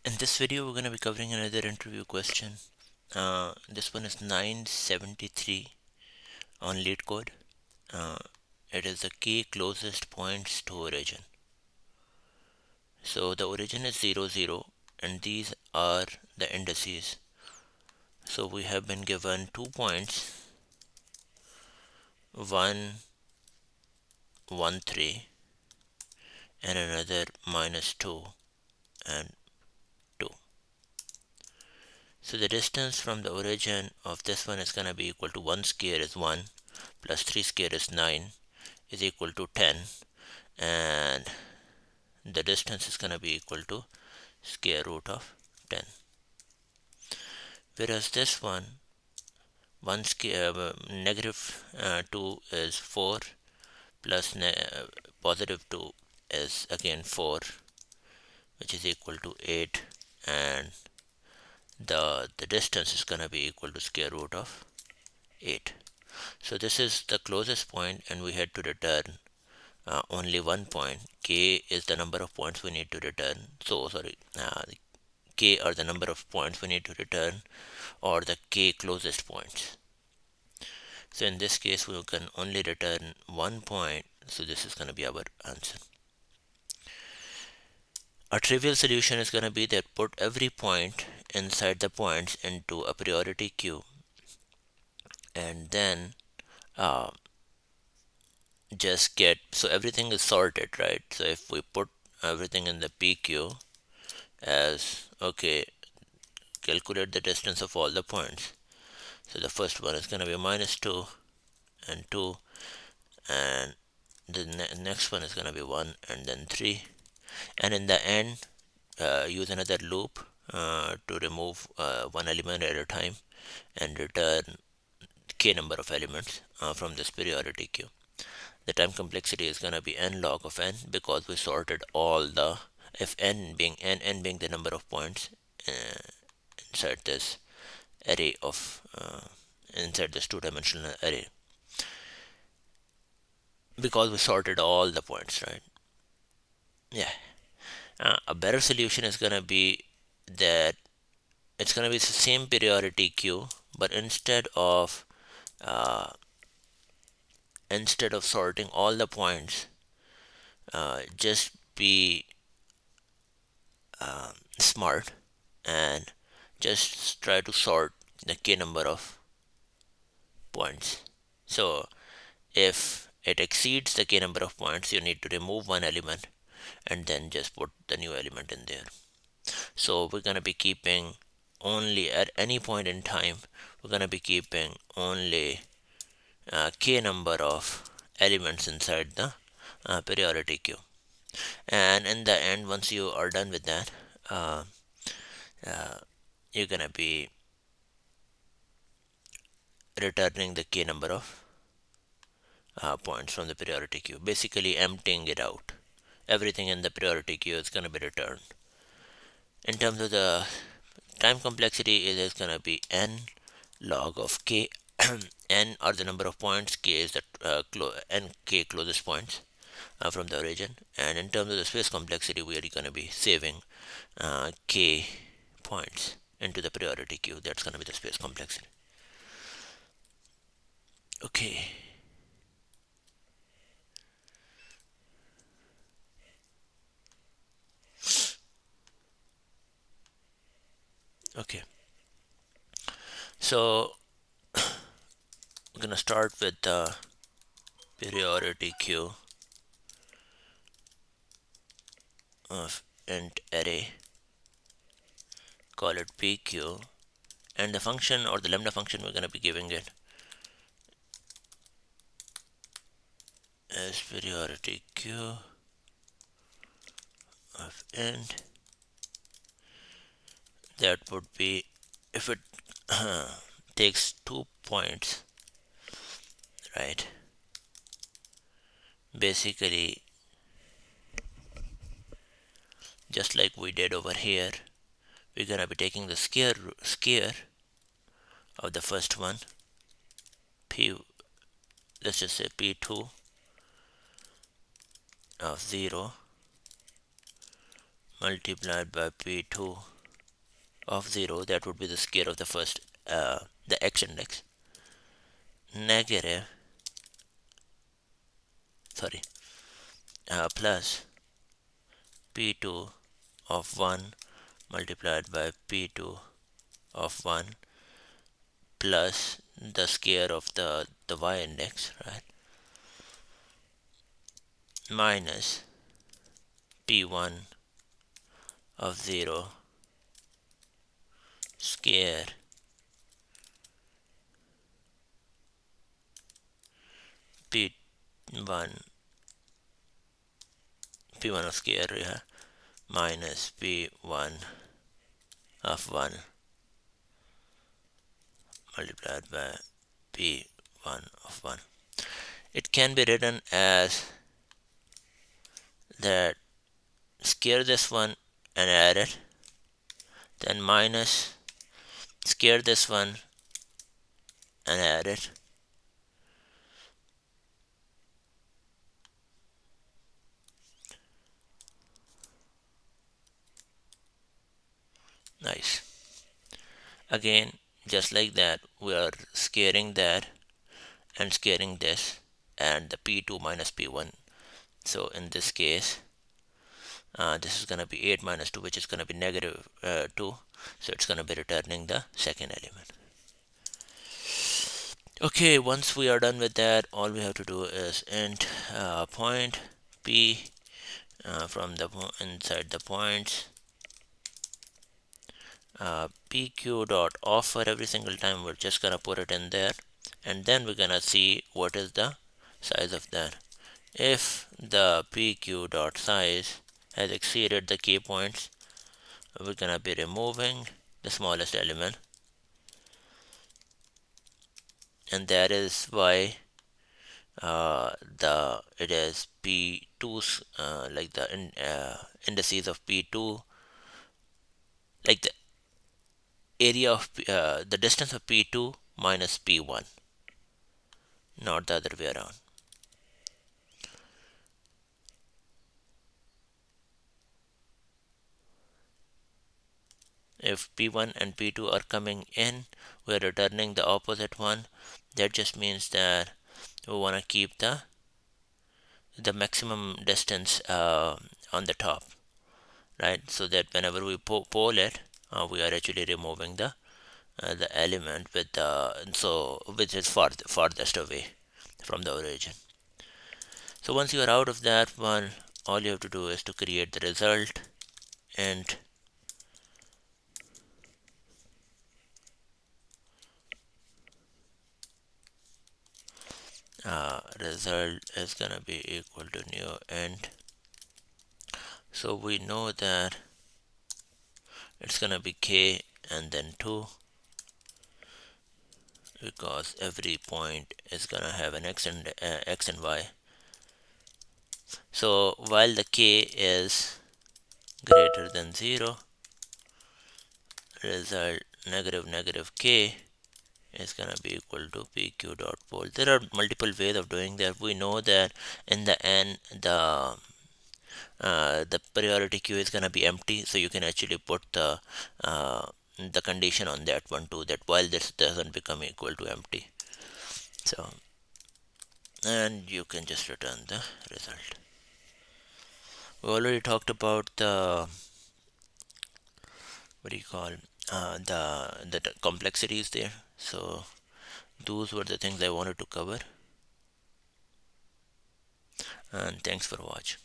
In this video, we're going to be covering another interview question. This one is 973 on Leetcode. It is the k closest points to origin. So the origin is 0, 0, and these are the indices. So we have been given 2 points, 1, 1, 3, and another -2 and 2. So the distance from the origin of this one is going to be equal to 1 square is 1 plus 3 square is 9 is equal to 10, and the distance is going to be equal to square root of 10. Whereas this one, 1 square negative 2 is 4 plus positive 2 is again 4, which is equal to 8, and the distance is going to be equal to square root of 8. So this is the closest point, and we had to return only one point. K is the number of points we need to return. So K are the number of points we need to return, or the K closest points. So in this case, we can only return 1 point. So this is going to be our answer. A trivial solution is going to be that put every point inside the points into a priority queue, and then just get, so everything is sorted, right? So if we put everything in the PQ as, okay, calculate the distance of all the points. So the first one is going to be -2 and 2, and the next one is going to be 1 and then 3, and in the end use another loop to remove one element at a time and return k number of elements from this priority queue. The time complexity is going to be n log of n, because we sorted all the, if n being the number of points inside this array of inside this two-dimensional array, because we sorted all the points, right? Yeah. A better solution is going to be that it's going to be the same priority queue, but instead of sorting all the points, just be smart and just try to sort the k number of points. So if it exceeds the k number of points, you need to remove one element and then just put the new element in there. So we're going to be keeping only, at any point in time, we're going to be keeping only k number of elements inside the priority queue. And in the end, once you are done with that, you're going to be returning the k number of points from the priority queue, basically emptying it out. Everything in the priority queue is going to be returned. In terms of the time complexity, it is going to be n log of k. N are the number of points, k is the k closest points from the origin, and in terms of the space complexity, we are going to be saving k points into the priority queue. That's going to be the space complexity. Okay. Okay. So we're going to start with the priority queue of int array, call it pq, and the function, or the lambda function, we're going to be giving it as priority queue of int. That would be, if it takes 2 points, right? Basically, just like we did over here, we're going to be taking the square of the first one, p, let's just say p2 of 0 multiplied by p2 of 0, that would be the square of the first, the x index, negative, sorry, plus p2 of 1 multiplied by p2 of 1 plus the square of the y index, right, minus p1 of 0 square p1 p1 of square, yeah, minus p1 of 1 multiplied by p1 of 1. It can be written as that square this one and add it, then minus square this one and add it, nice. Again, just like that, we are squaring that and squaring this and the p2 minus p1. So in this case, this is going to be 8 minus 2, which is going to be negative 2. So it's going to be returning the second element. Okay, once we are done with that, all we have to do is int point p from the inside the points, pq dot offer. Every single time we're just gonna put it in there, and then we're gonna see what is the size of that. If the pq dot size has exceeded the key points, we're gonna be removing the smallest element, and that is why it is p2's, like the indices of p2, like the area of the distance of p2 minus p1, not the other way around. If p1 and p2 are coming in, we're returning the opposite one. That just means that we want to keep the maximum distance on the top, right? So that whenever we poll it, we are actually removing the element with which is farthest away from the origin. So once you are out of that one, all you have to do is to create the result, and result is gonna be equal to new int. So we know that it's gonna be k and then 2, because every point is gonna have an x and y. So while the k is greater than 0, result negative k is gonna be equal to pq dot poll. There are multiple ways of doing that. We know that in the end the priority queue is gonna be empty, so you can actually put the condition on that one too, that while this doesn't become equal to empty. So, and you can just return the result. We already talked about the, what do you call, the complexities there. So those were the things I wanted to cover, and thanks for watching.